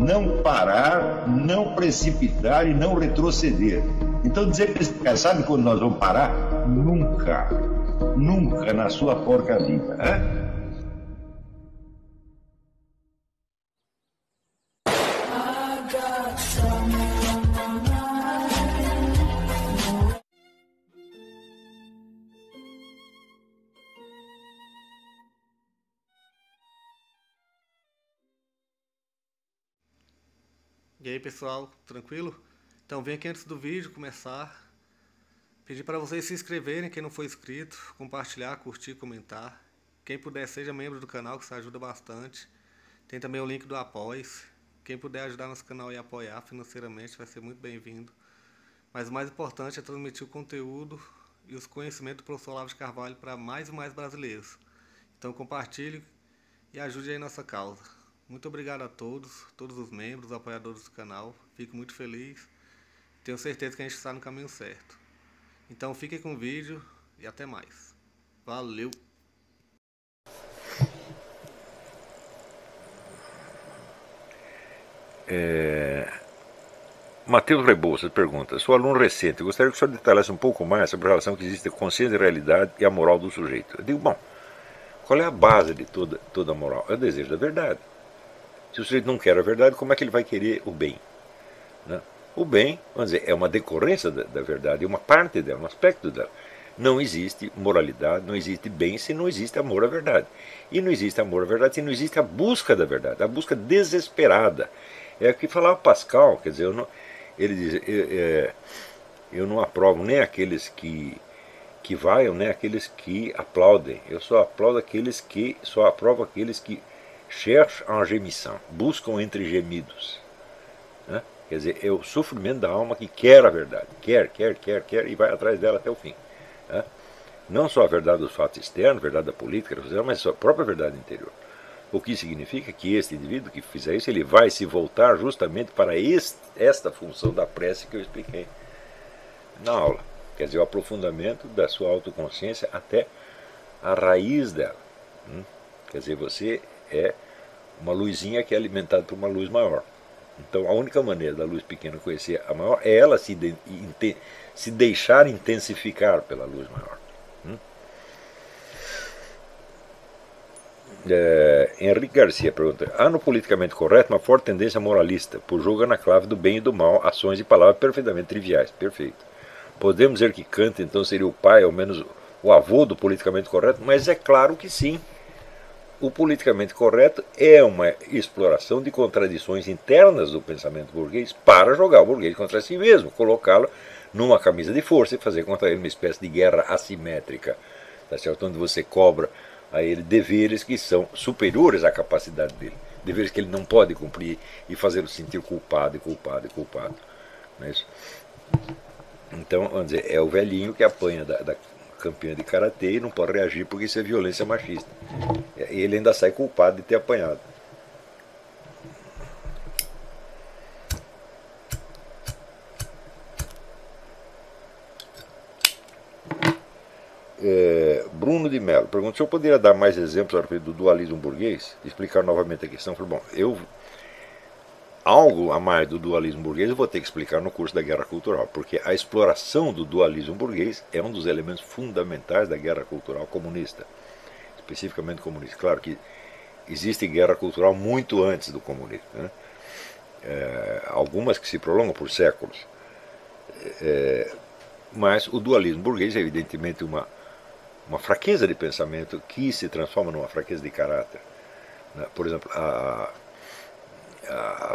não parar, não precipitar e não retroceder. Então dizer que eles sabe quando nós vamos parar? Nunca. Nunca na sua porca vida. Né? E aí pessoal, tranquilo? Então vem aqui antes do vídeo começar, pedir para vocês se inscreverem, quem não for inscrito, compartilhar, curtir, comentar. Quem puder seja membro do canal, que isso ajuda bastante. Tem também o link do Apoia-se. Quem puder ajudar nosso canal e apoiar financeiramente vai ser muito bem-vindo. Mas o mais importante é transmitir o conteúdo e os conhecimentos do professor Olavo de Carvalho para mais e mais brasileiros. Então compartilhe e ajude aí nossa causa. Muito obrigado a todos os membros, apoiadores do canal. Fico muito feliz. Tenho certeza que a gente está no caminho certo. Então fiquem com o vídeo e até mais. Valeu! Matheus Rebouças pergunta: sou aluno recente, gostaria que o senhor detalhasse um pouco mais sobre a relação que existe entre a consciência e a realidade e a moral do sujeito. Eu digo, bom, qual é a base de toda a moral? É o desejo da verdade. Se o sujeito não quer a verdade, como é que ele vai querer o bem? Né? O bem, vamos dizer, é uma decorrência da verdade, é uma parte dela, um aspecto dela. Não existe moralidade, não existe bem se não existe amor à verdade. E não existe amor à verdade se não existe a busca da verdade, a busca desesperada. É o que falava Pascal, quer dizer, ele diz, eu não aprovo nem aqueles que vaiam, nem aqueles que aplaudem. Eu só aprovo aqueles que cherchent en gémissant, buscam entre gemidos. Né? Quer dizer, é o sofrimento da alma que quer a verdade, quer, e vai atrás dela até o fim. Né? Não só a verdade dos fatos externos, a verdade da política, mas a sua própria verdade interior. O que significa que este indivíduo que fizer isso, ele vai se voltar justamente para esta função da prece que eu expliquei na aula. Quer dizer, o aprofundamento da sua autoconsciência até a raiz dela. Quer dizer, você é uma luzinha que é alimentada por uma luz maior. Então a única maneira da luz pequena conhecer a maior é ela se deixar intensificar pela luz maior. Henrique Garcia pergunta: há no politicamente correto uma forte tendência moralista, por julga na clave do bem e do mal, ações e palavras perfeitamente triviais. Perfeito. Podemos dizer que Kant então seria o pai, ou menos o avô do politicamente correto? Mas é claro que sim. O politicamente correto é uma exploração de contradições internas do pensamento burguês para jogar o burguês contra si mesmo, colocá-lo numa camisa de força e fazer contra ele uma espécie de guerra assimétrica, tá certo? Onde você cobra a ele deveres que são superiores à capacidade dele, deveres que ele não pode cumprir e fazê-lo sentir culpado. Não é isso? Então, vamos dizer, é o velhinho que apanha da campeã de karatê e não pode reagir porque isso é violência machista. E ele ainda sai culpado de ter apanhado. Bruno de Mello pergunta: se eu poderia dar mais exemplos a respeito do dualismo burguês, explicar novamente a questão. Eu falei, bom, algo a mais do dualismo burguês eu vou ter que explicar no curso da Guerra Cultural, porque a exploração do dualismo burguês é um dos elementos fundamentais da guerra cultural comunista, especificamente comunista. Claro que existe guerra cultural muito antes do comunismo, né? Algumas que se prolongam por séculos, mas o dualismo burguês é evidentemente uma fraqueza de pensamento que se transforma numa fraqueza de caráter. Por exemplo, a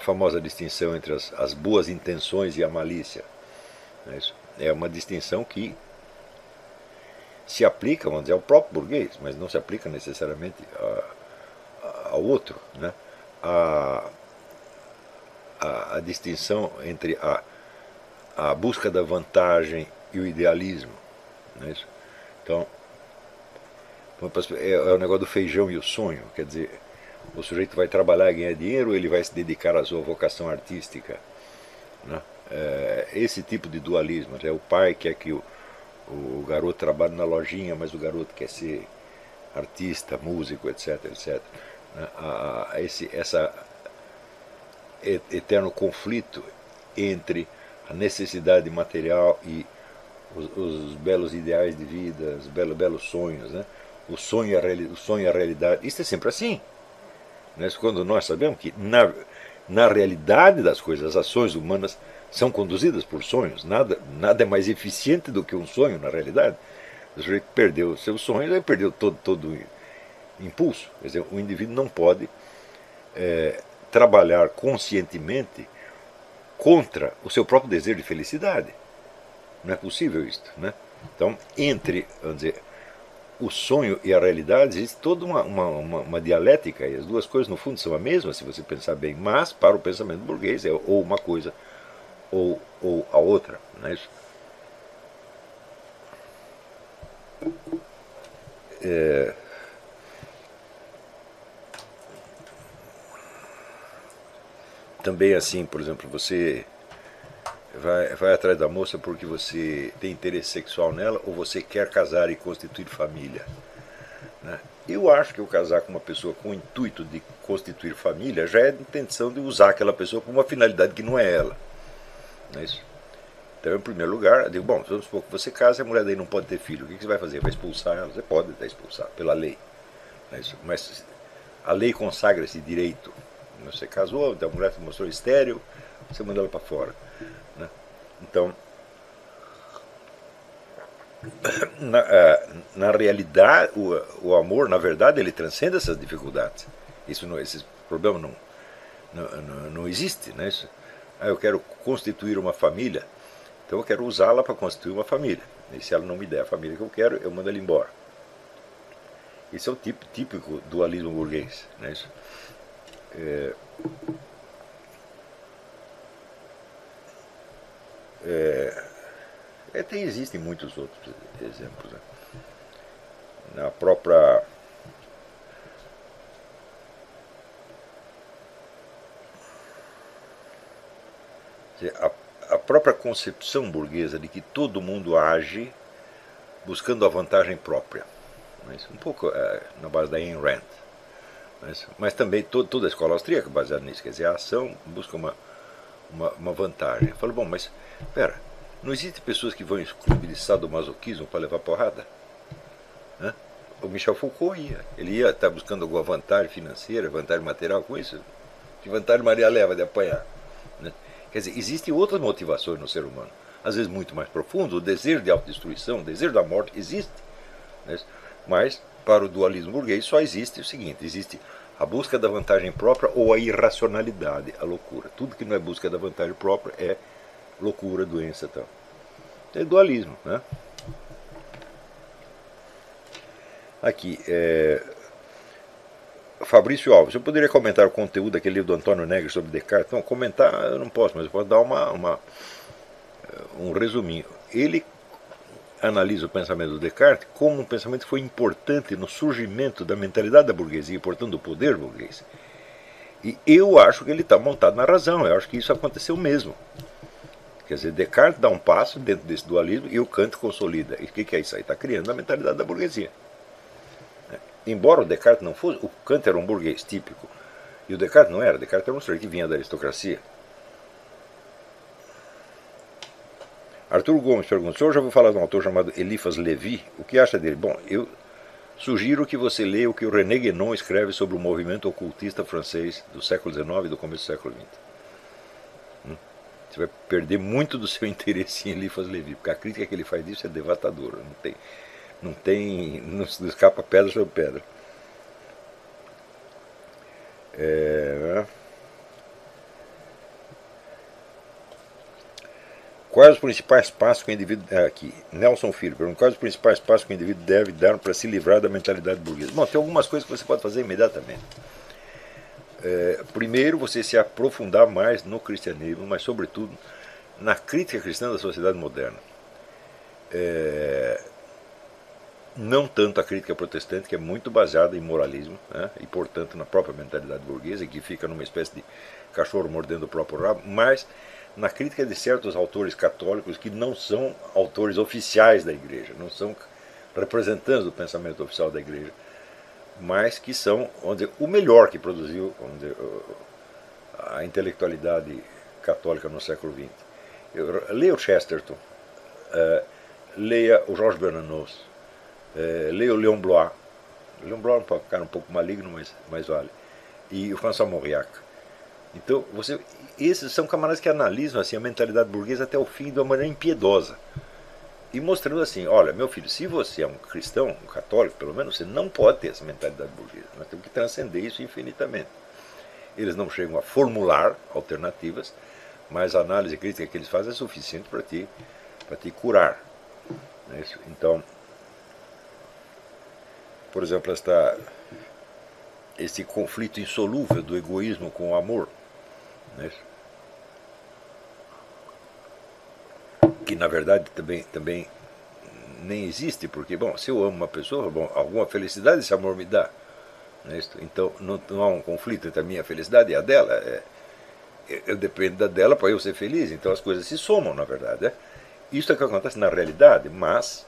famosa distinção entre as boas intenções e a malícia. É uma distinção que se aplica, vamos dizer, ao próprio burguês, mas não se aplica necessariamente ao outro. Né? A distinção entre a busca da vantagem e o idealismo. Não é isso? Então, é o negócio do feijão e o sonho, quer dizer, o sujeito vai trabalhar e ganhar dinheiro ou ele vai se dedicar à sua vocação artística? Né? Esse tipo de dualismo, o pai quer que o garoto trabalhe na lojinha, mas o garoto quer ser artista, músico, etc. Né? eterno conflito entre a necessidade material e os belos ideais de vida, os belos sonhos, né? O sonho e a realidade. Isso é sempre assim. Né? Quando nós sabemos que na realidade das coisas, as ações humanas são conduzidas por sonhos, nada é mais eficiente do que um sonho na realidade. O sujeito perdeu seus sonhos, aí perdeu todo o impulso. Quer dizer, o indivíduo não pode trabalhar conscientemente contra o seu próprio desejo de felicidade. Não é possível isto. Né? Então, entre, vamos dizer, o sonho e a realidade existe toda uma dialética, e as duas coisas no fundo são a mesma, se você pensar bem, mas para o pensamento burguês é ou uma coisa ou a outra. Não é isso? Também assim, por exemplo, você vai atrás da moça porque você tem interesse sexual nela ou você quer casar e constituir família. Né? Eu acho que eu casar com uma pessoa com o intuito de constituir família já é a intenção de usar aquela pessoa com uma finalidade que não é ela. Não é isso? Então, em primeiro lugar, eu digo, bom, vamos supor que você casa e a mulher daí não pode ter filho. O que você vai fazer? Vai expulsar ela? Você pode até expulsar, pela lei. Não é isso? Mas a lei consagra esse direito. Você casou, a mulher te mostrou estéril, você manda ela para fora. Né? Então, na realidade, o amor, na verdade, ele transcende essas dificuldades. Esse problema não existe. Né? Eu quero constituir uma família, então eu quero usá-la para constituir uma família. E se ela não me der a família que eu quero, eu mando ela embora. Esse é o típico dualismo burguês. Né? Existem muitos outros exemplos. Né? Na própria a própria concepção burguesa de que todo mundo age buscando a vantagem própria. Um pouco na base da Ayn Rand. Mas também toda a escola austríaca é baseada nisso. Quer dizer, a ação busca uma vantagem. Eu falo, bom, mas espera, não existem pessoas que vão excluir de sadomasoquismo para levar porrada? Né? O Michel Foucault ele ia estar buscando alguma vantagem financeira, vantagem material com isso? Que vantagem Maria leva de apanhar? Né? Quer dizer, existem outras motivações no ser humano, às vezes muito mais profundo. O desejo de autodestruição, o desejo da morte existe. Né? Mas, para o dualismo burguês, só existe o seguinte: existe a busca da vantagem própria ou a irracionalidade, a loucura. Tudo que não é busca da vantagem própria é loucura, doença e tal. É dualismo. Né? Aqui, Fabrício Alves, eu poderia comentar o conteúdo daquele livro do Antônio Negri sobre Descartes? Não, comentar eu não posso, mas eu posso dar um resuminho. Ele analisa o pensamento do Descartes como um pensamento que foi importante no surgimento da mentalidade da burguesia, portanto do poder burguês. E eu acho que ele está montado na razão, eu acho que isso aconteceu mesmo. Quer dizer, Descartes dá um passo dentro desse dualismo e o Kant consolida. E o que é isso aí? Está criando a mentalidade da burguesia. Embora o Descartes não fosse, o Kant era um burguês típico, e o Descartes não era. Descartes era um sujeito que vinha da aristocracia. Arthur Gomes pergunta: o senhor já ouviu falar de um autor chamado Eliphas Levi? O que acha dele? Bom, eu sugiro que você leia o que o René Guénon escreve sobre o movimento ocultista francês do século XIX e do começo do século XX. Você vai perder muito do seu interesse em Eliphas Levi, porque a crítica que ele faz disso é devastadora. Não escapa pedra sobre pedra. Quais os principais passos que o indivíduo... Aqui, Nelson Filho pergunta: quais os principais passos que o indivíduo deve dar para se livrar da mentalidade burguesa? Bom, tem algumas coisas que você pode fazer imediatamente. Primeiro, você se aprofundar mais no cristianismo, mas sobretudo na crítica cristã da sociedade moderna. Não tanto a crítica protestante, que é muito baseada em moralismo, né, e portanto na própria mentalidade burguesa, que fica numa espécie de cachorro mordendo o próprio rabo, mas na crítica de certos autores católicos que não são autores oficiais da igreja, não são representantes do pensamento oficial da igreja, mas que são, vamos dizer, o melhor que produziu, vamos dizer, a intelectualidade católica no século XX. Leia o Chesterton, leia o Georges Bernanos, leia o Léon Blois. O Léon Blois pode ficar um pouco maligno, mas vale. E o François Mauriac. Então, esses são camaradas que analisam assim, a mentalidade burguesa até o fim de uma maneira impiedosa. E mostrando assim, olha, meu filho, se você é um cristão, um católico, pelo menos, você não pode ter essa mentalidade burguesa. Nós temos que transcender isso infinitamente. Eles não chegam a formular alternativas, mas a análise crítica que eles fazem é suficiente para te curar. Então, por exemplo, esse conflito insolúvel do egoísmo com o amor, que na verdade também nem existe, porque, bom, se eu amo uma pessoa, bom, alguma felicidade esse amor me dá. Então não há um conflito entre a minha felicidade e a dela. Eu dependo da dela para eu ser feliz, então as coisas se somam, na verdade. Isso é o que acontece na realidade, mas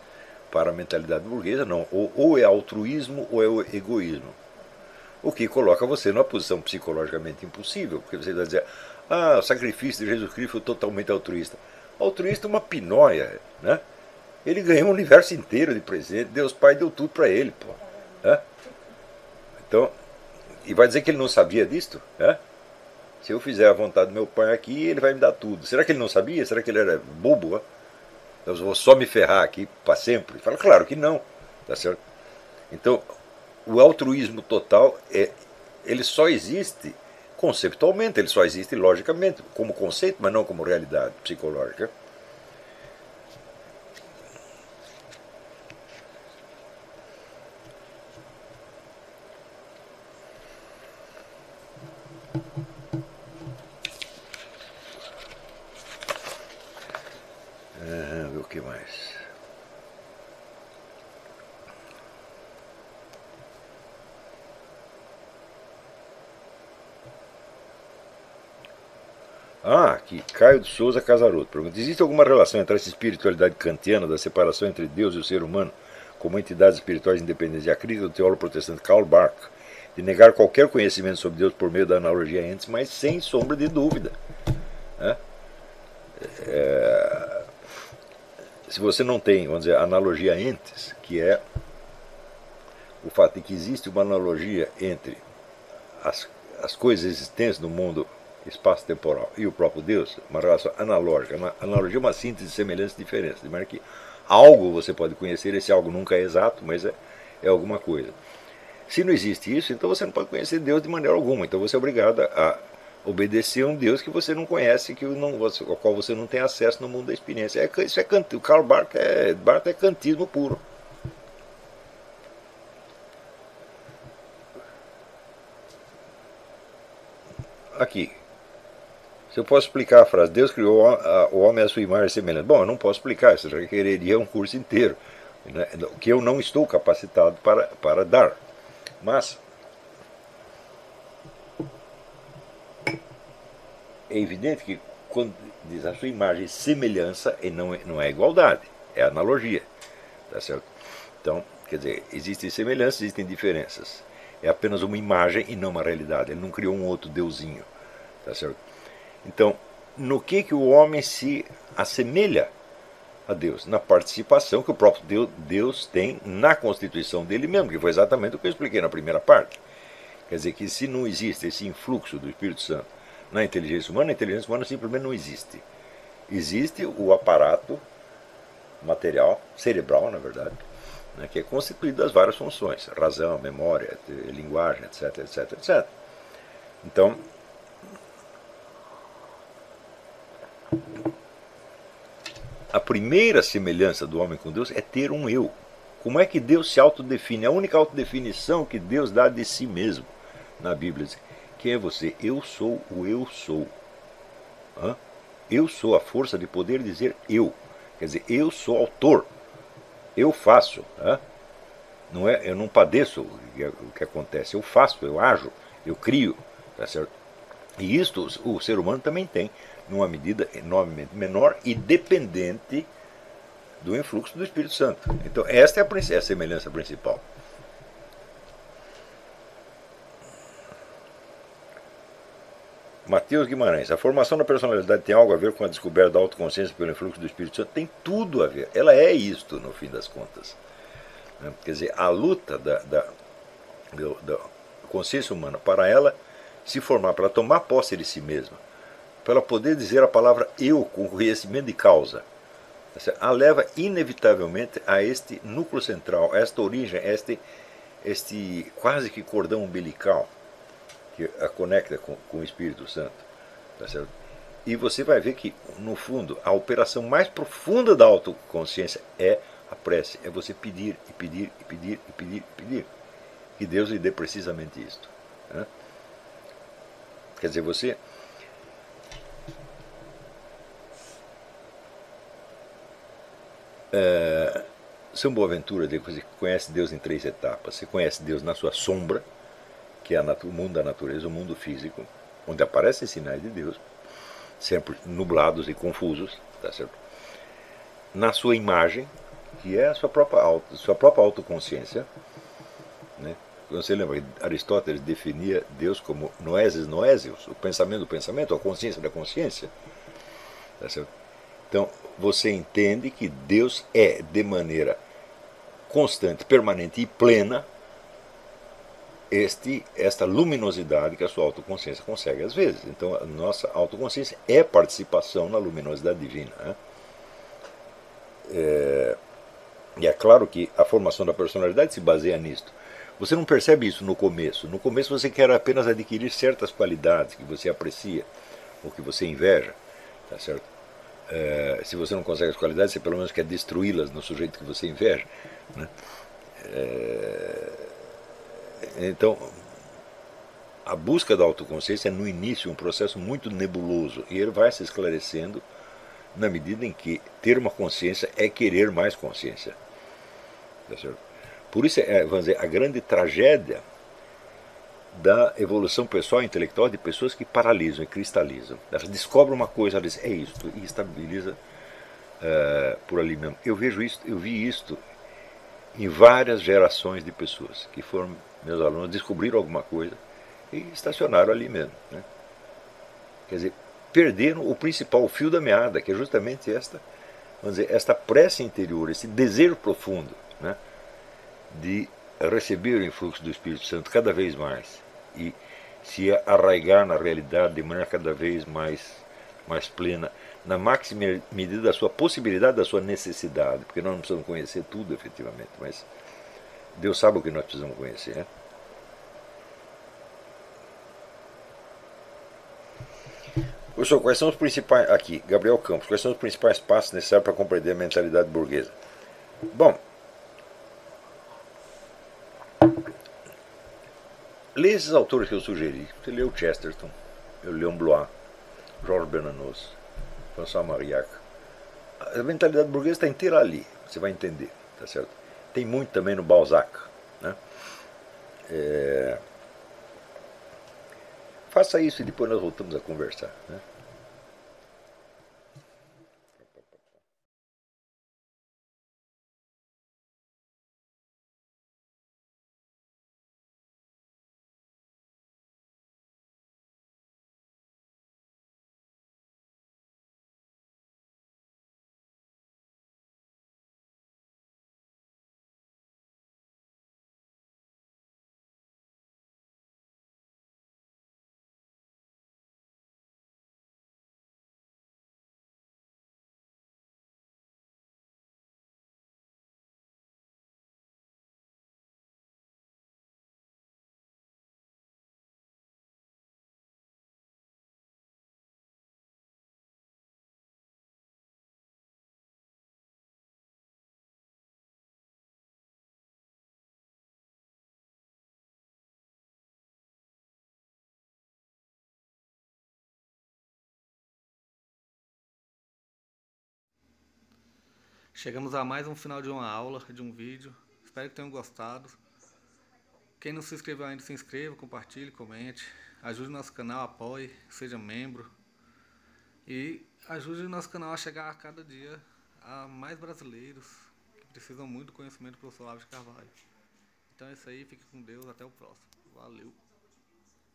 para a mentalidade burguesa não, ou é altruísmo ou é o egoísmo. O que coloca você numa posição psicologicamente impossível, porque você vai dizer, o sacrifício de Jesus Cristo foi totalmente altruísta. Altruísta é uma pinóia, né? Ele ganhou o universo inteiro de presente, Deus Pai deu tudo para ele, pô. Então, e vai dizer que ele não sabia disto? Se eu fizer a vontade do meu pai aqui, ele vai me dar tudo. Será que ele não sabia? Será que ele era bobo? Eu vou só me ferrar aqui para sempre? Fala, claro que não, tá certo? Então, o altruísmo total ele só existe conceptualmente, ele só existe logicamente, como conceito, mas não como realidade psicológica. O que mais? Aqui, Caio de Souza Casaroto pergunta: existe alguma relação entre essa espiritualidade kantiana da separação entre Deus e o ser humano como entidades espirituais independentes e a crítica do teólogo protestante Karl Barth de negar qualquer conhecimento sobre Deus por meio da analogia entes, mas sem sombra de dúvida. Se você não tem, vamos dizer, analogia entes, que é o fato de que existe uma analogia entre as coisas existentes no mundo espaço-temporal e o próprio Deus, uma relação analógica. Analogia é uma síntese de semelhança e diferença, de maneira que algo você pode conhecer, esse algo nunca é exato, mas é alguma coisa. Se não existe isso, então você não pode conhecer Deus de maneira alguma, então você é obrigado a obedecer a um Deus que você não conhece, ao qual você não tem acesso no mundo da experiência. Isso é o Karl Barth é kantismo puro. Aqui, se eu posso explicar a frase, Deus criou o homem à sua imagem e semelhança. Bom, eu não posso explicar, isso já requereria um curso inteiro, né, que eu não estou capacitado para dar. Mas é evidente que quando diz a sua imagem e semelhança, não é igualdade, é analogia. Tá certo? Então, quer dizer, existem semelhanças, existem diferenças. É apenas uma imagem e não uma realidade. Ele não criou um outro deusinho. Tá certo? Então, no que o homem se assemelha a Deus? Na participação que o próprio Deus tem na constituição dele mesmo, que foi exatamente o que eu expliquei na primeira parte. Quer dizer que se não existe esse influxo do Espírito Santo na inteligência humana, a inteligência humana simplesmente não existe. Existe o aparato material, cerebral, na verdade, né, que é constituído das várias funções, razão, memória, linguagem, etc, etc, etc. Então, a primeira semelhança do homem com Deus é ter um eu. Como é que Deus se autodefine? A única autodefinição que Deus dá de si mesmo na Bíblia diz: quem é você? Eu sou o eu sou. Eu sou a força de poder dizer eu. Quer dizer, eu sou autor. Eu faço. Não é, eu não padeço o que acontece. Eu faço, eu ajo, eu crio. Tá certo? E isto o ser humano também tem, numa medida enormemente menor e dependente do influxo do Espírito Santo. Então esta é a semelhança principal. Matheus Guimarães, a formação da personalidade tem algo a ver com a descoberta da autoconsciência pelo influxo do Espírito Santo? Tem tudo a ver. Ela é isto, no fim das contas. Quer dizer, a luta da consciência humana para ela se formar, para ela tomar posse de si mesma, para ela poder dizer a palavra eu com conhecimento de causa, a leva inevitavelmente a este núcleo central, a esta origem, a este quase que cordão umbilical que a conecta com o Espírito Santo. Tá certo? E você vai ver que, no fundo, a operação mais profunda da autoconsciência é a prece, é você pedir, e pedir, e pedir, e pedir, e pedir, que Deus lhe dê precisamente isto. Né? Quer dizer, você... São Boaventura diz que você conhece Deus em 3 etapas. Você conhece Deus na sua sombra, que é o mundo da natureza, o mundo físico, onde aparecem sinais de Deus, sempre nublados e confusos, tá certo? Na sua imagem, que é a sua própria autoconsciência, né? Você lembra que Aristóteles definia Deus como noesis noesios, o pensamento do pensamento, a consciência da consciência, tá certo? Então, você entende que Deus é, de maneira constante, permanente e plena, esta luminosidade que a sua autoconsciência consegue às vezes. Então, a nossa autoconsciência é participação na luminosidade divina. Né? E é claro que a formação da personalidade se baseia nisto. Você não percebe isso no começo. No começo você quer apenas adquirir certas qualidades que você aprecia ou que você inveja, tá certo? Se você não consegue as qualidades, você pelo menos quer destruí-las no sujeito que você inveja. Né? Então, a busca da autoconsciência é no início um processo muito nebuloso e ele vai se esclarecendo na medida em que ter uma consciência é querer mais consciência. Tá certo? Por isso, vamos dizer, a grande tragédia da evolução pessoal e intelectual de pessoas que paralisam e cristalizam. Elas descobrem uma coisa, elas dizem, é isto, e estabiliza por ali mesmo. Eu vejo isso, eu vi isto em várias gerações de pessoas que foram meus alunos, descobriram alguma coisa e estacionaram ali mesmo. Né? Quer dizer, perderam o principal, o fio da meada, que é justamente esta prece interior, esse desejo profundo, né, de receber o influxo do Espírito Santo cada vez mais e se arraigar na realidade de maneira cada vez mais plena, na máxima medida da sua possibilidade, da sua necessidade, porque nós não precisamos conhecer tudo efetivamente, mas Deus sabe o que nós precisamos conhecer. Né? Professor, quais são os principais, aqui, Gabriel Campos, quais são os principais passos necessários para compreender a mentalidade burguesa? Bom, leia esses autores que eu sugeri. Você leu Chesterton, eu Leon Blois, Georges Bernanos, François Mariac. A mentalidade burguesa está inteira ali, você vai entender, tá certo? Tem muito também no Balzac. Né? Faça isso e depois nós voltamos a conversar. Né? Chegamos a mais um final de uma aula, de um vídeo. Espero que tenham gostado. Quem não se inscreveu ainda, se inscreva, compartilhe, comente. Ajude o nosso canal, apoie, seja membro. E ajude o nosso canal a chegar a cada dia a mais brasileiros que precisam muito do conhecimento do professor Olavo de Carvalho. Então é isso aí, fique com Deus, até o próximo. Valeu.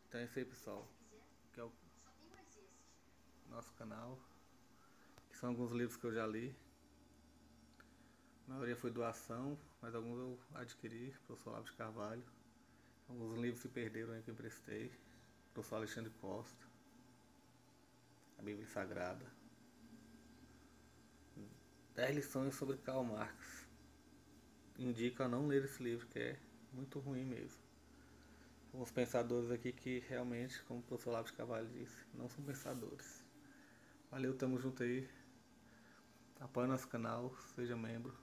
Então é isso aí, pessoal. Que é o nosso canal, que são alguns livros que eu já li. A maioria foi doação, mas alguns eu adquiri, professor Olavo de Carvalho. Alguns livros se perderam aí que eu emprestei, professor Alexandre Costa, a Bíblia Sagrada. 10 lições sobre Karl Marx. Indico a não ler esse livro, que é muito ruim mesmo. Alguns pensadores aqui que realmente, como o professor Olavo de Carvalho disse, não são pensadores. Valeu, tamo junto aí. Apoie nosso canal, seja membro.